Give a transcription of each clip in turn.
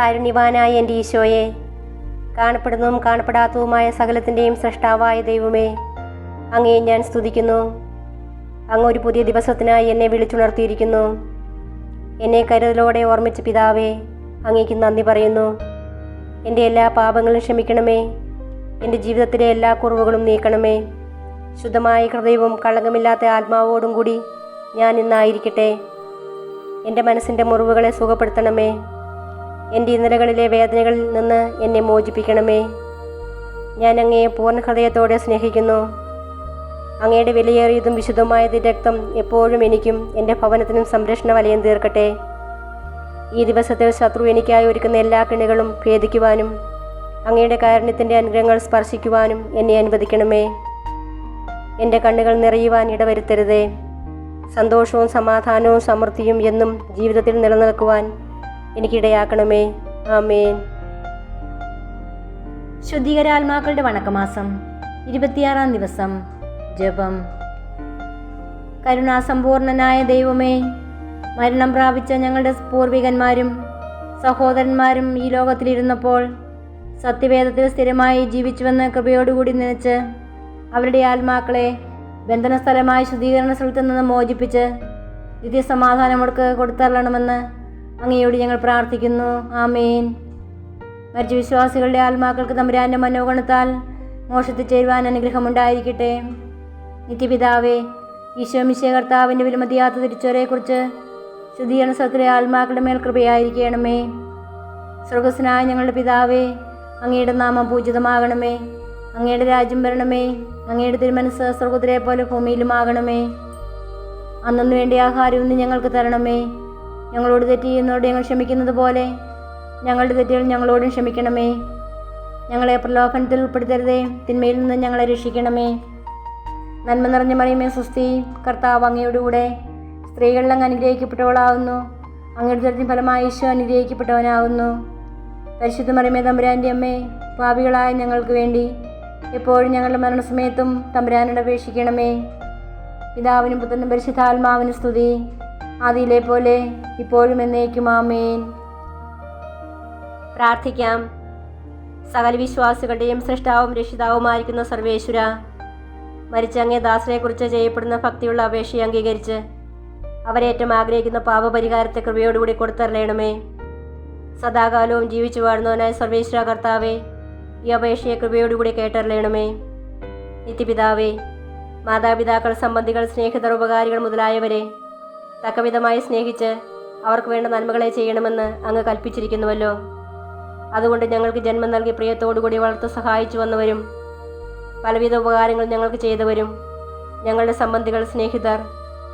കാരുണ്യവാനായ എൻ്റെ ഈശോയെ, കാണപ്പെടുന്നതും കാണപ്പെടാത്തതുമായ സകലത്തിൻ്റെയും സൃഷ്ടാവായ ദൈവമേ, അങ്ങയെ ഞാൻ സ്തുതിക്കുന്നു. അങ്ങ് ഒരു പുതിയ ദിവസത്തിനായി എന്നെ വിളിച്ചുണർത്തിയിരിക്കുന്നു. എന്നെ കരുതലോടെ ഓർമ്മിച്ച പിതാവേ, അങ്ങേക്ക് നന്ദി പറയുന്നു. എൻ്റെ എല്ലാ പാപങ്ങളും ക്ഷമിക്കണമേ. എൻ്റെ ജീവിതത്തിലെ എല്ലാ കുറവുകളും നീക്കണമേ. ശുദ്ധമായ ഹൃദയവും കളങ്കമില്ലാത്ത ആത്മാവോടും കൂടി ഞാൻ ഇന്നായിരിക്കട്ടെ. എൻ്റെ മനസ്സിൻ്റെ മുറിവുകളെ സുഖപ്പെടുത്തണമേ. എൻ്റെ ഇന്നലകളിലെ വേദനകളിൽ നിന്ന് എന്നെ മോചിപ്പിക്കണമേ. ഞാൻ അങ്ങയെ പൂർണ്ണ ഹൃദയത്തോടെ സ്നേഹിക്കുന്നു. അങ്ങയുടെ വിലയേറിയതും വിശുദ്ധമായ രക്തം എപ്പോഴും എനിക്കും എൻ്റെ ഭവനത്തിനും സംരക്ഷണ വലയം തീർക്കട്ടെ. ഈ ദിവസത്തിൽ ശത്രു എനിക്കായി ഒരുക്കുന്ന എല്ലാ കെണികളും ഭേദിക്കുവാനും അങ്ങയുടെ കാരുണ്യത്തിൻ്റെ അനുഗ്രഹങ്ങൾ സ്പർശിക്കുവാനും എന്നെ അനുവദിക്കണമേ. എൻ്റെ കണ്ണുകൾ നിറയുവാൻ ഇടവരുത്തരുതേ. സന്തോഷവും സമാധാനവും സമൃദ്ധിയും എന്നും ജീവിതത്തിൽ നിലനിൽക്കുവാൻ എനിക്കിടയാക്കണമേ. ആമേൻ. ശുദ്ധീകരാത്മാക്കളുടെ വണക്കമാസം 26-ാം ദിവസം. ജപം. കരുണാസമ്പൂർണനായ ദൈവമേ, മരണം പ്രാപിച്ച ഞങ്ങളുടെ പൂർവികന്മാരും സഹോദരന്മാരും ഈ ലോകത്തിലിരുന്നപ്പോൾ സത്യവേദത്തിൽ സ്ഥിരമായി ജീവിച്ചുവെന്ന് കൃപയോടുകൂടി നനച്ച് അവരുടെ ആത്മാക്കളെ ബന്ധനസ്ഥലമായ ശുദ്ധീകരണ സ്ഥലത്തു നിന്ന് മോചിപ്പിച്ച് നിത്യസമാധാനമൊടുക്ക് കൊടുത്തരണമെന്ന് അങ്ങയോട് ഞങ്ങൾ പ്രാർത്ഥിക്കുന്നു. ആമേൻ. മരിച്ച വിശ്വാസികളുടെ ആത്മാക്കൾക്ക് തമ്പുരാൻ്റെ മനോഗണത്താൽ മോക്ഷത്തിൽ ചേരുവാൻ അനുഗ്രഹമുണ്ടായിരിക്കട്ടെ. നിത്യപിതാവേ, ഈശോ മിശിഹാ കർത്താവിൻ്റെ വിലമതിയാത്ത തിരിച്ചുവരയെക്കുറിച്ച് ശുദ്ധീകരണ സ്ഥലത്തിലെ ആത്മാക്കളുടെ മേൽ കൃപയായിരിക്കണമേ. സ്വർഗസ്വനായ ഞങ്ങളുടെ പിതാവേ, അങ്ങയുടെ നാമം പൂജിതമാകണമേ. അങ്ങയുടെ രാജ്യം വരണമേ. അങ്ങയുടെ തിരുമനസ്സ് സ്വർഗത്തിലെ പോലെ ഭൂമിയിലുമാകണമേ. അന്നു വേണ്ടി ആഹാരം ഇന്ന് ഞങ്ങൾക്ക് തരണമേ. ഞങ്ങളോട് തെറ്റ് ചെയ്യുന്നവരോട് ഞങ്ങൾ ക്ഷമിക്കുന്നത് പോലെ ഞങ്ങളുടെ തെറ്റുകൾ ഞങ്ങളോടും ക്ഷമിക്കണമേ. ഞങ്ങളെ പ്രലോഭനത്തിൽ ഉൾപ്പെടുത്തരുതേ. തിന്മയിൽ നിന്ന് ഞങ്ങളെ രക്ഷിക്കണമേ. നന്മ നിറഞ്ഞ മറിയമേ സ്വസ്തി, കർത്താവ് അങ്ങയോടുകൂടെ സ്ത്രീകളിൽ അങ്ങ് അനുഗ്രഹിക്കപ്പെട്ടവളാകുന്നു. അങ്ങയുടെ ദുരിതത്തിൻ ഫലമായി ഈശോ അനുഗ്രഹിക്കപ്പെട്ടവനാകുന്നു. പരിശുദ്ധ മറിയമേ തമ്പുരാൻ്റെ അമ്മേ, പാപികളായ ഞങ്ങൾക്ക് വേണ്ടി എപ്പോഴും ഞങ്ങളുടെ മരണസമയത്തും തമ്പുരാനോട് അപേക്ഷിക്കണമേ. പിതാവിനും പുത്രനും പരിശുദ്ധാത്മാവിനും സ്തുതി, ആദിയിലെ പോലെ ഇപ്പോഴും എന്നേക്കും. ആമേൻ. പ്രാർത്ഥിക്കാം. സകല വിശ്വാസികളുടെയും സൃഷ്ടാവും രക്ഷിതാവുമായിരിക്കുന്ന സർവേശ്വര, മരിച്ച അങ്ങേ ദാസനെക്കുറിച്ച് ചെയ്യപ്പെടുന്ന ഭക്തിയുള്ള അപേക്ഷയെ അംഗീകരിച്ച് അവരേറ്റം ആഗ്രഹിക്കുന്ന പാപപരിഹാരത്തെ കൃപയോടുകൂടി കൊടുത്തരളയണമേ. സദാകാലവും ജീവിച്ചു വാഴുന്നവനായ സർവേശ്വര കർത്താവേ, ഈ അപേക്ഷയെ കൃപയോടുകൂടി കേട്ടറിയണമേ. നിത്യപിതാവേ, മാതാപിതാക്കൾ, സംബന്ധികൾ, സ്നേഹിതർ, ഉപകാരികൾ മുതലായവരെ തക്കവിധമായി സ്നേഹിച്ച് അവർക്ക് വേണ്ട നന്മകളെ ചെയ്യണമെന്ന് അങ്ങ് കൽപ്പിച്ചിരിക്കുന്നുവല്ലോ. അതുകൊണ്ട് ഞങ്ങൾക്ക് ജന്മം നൽകി പ്രിയത്തോടുകൂടി വളർത്തു സഹായിച്ചു വന്നവരും പലവിധ ഉപകാരങ്ങൾ ഞങ്ങൾക്ക് ചെയ്തവരും ഞങ്ങളുടെ സംബന്ധികൾ, സ്നേഹിതർ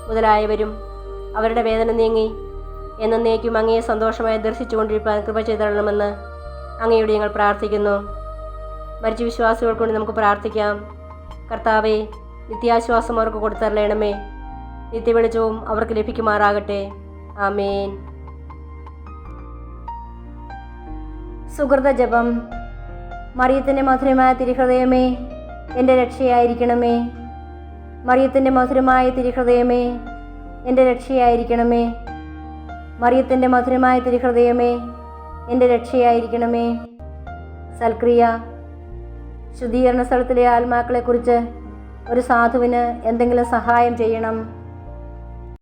മുതലായവരും അവരുടെ വേദന നീങ്ങി എന്നേക്കും അങ്ങയെ സന്തോഷമായി ദർശിച്ചുകൊണ്ടിരിക്കാൻ കൃപ ചെയ്തരണമെന്ന് അങ്ങയോട് ഞങ്ങൾ പ്രാർത്ഥിക്കുന്നു. മരിച്ച വിശ്വാസികൾക്ക് കൊണ്ട് നമുക്ക് പ്രാർത്ഥിക്കാം. കർത്താവേ, നിത്യാശ്വാസം അവർക്ക് കൊടുത്തരളയണമേ. നിത്യവെളിച്ചവും അവർക്ക് ലഭിക്കുമാറാകട്ടെ. ആമേൻ. സുഹൃത ജപം. മറിയത്തിൻ്റെ മധുരമായ തിരുഹൃദയമേ, എൻ്റെ രക്ഷയായിരിക്കണമേ. മറിയത്തിൻ്റെ മധുരമായ തിരുഹൃദയമേ, എൻ്റെ രക്ഷയായിരിക്കണമേ. മറിയത്തിൻ്റെ മധുരമായ തിരുഹൃദയമേ, എൻ്റെ രക്ഷയായിരിക്കണമേ. സൽക്രിയ. ശുദ്ധീകരണ സ്ഥലത്തിലെ ആത്മാക്കളെക്കുറിച്ച് ഒരു സാധുവിന് എന്തെങ്കിലും സഹായം ചെയ്യണം.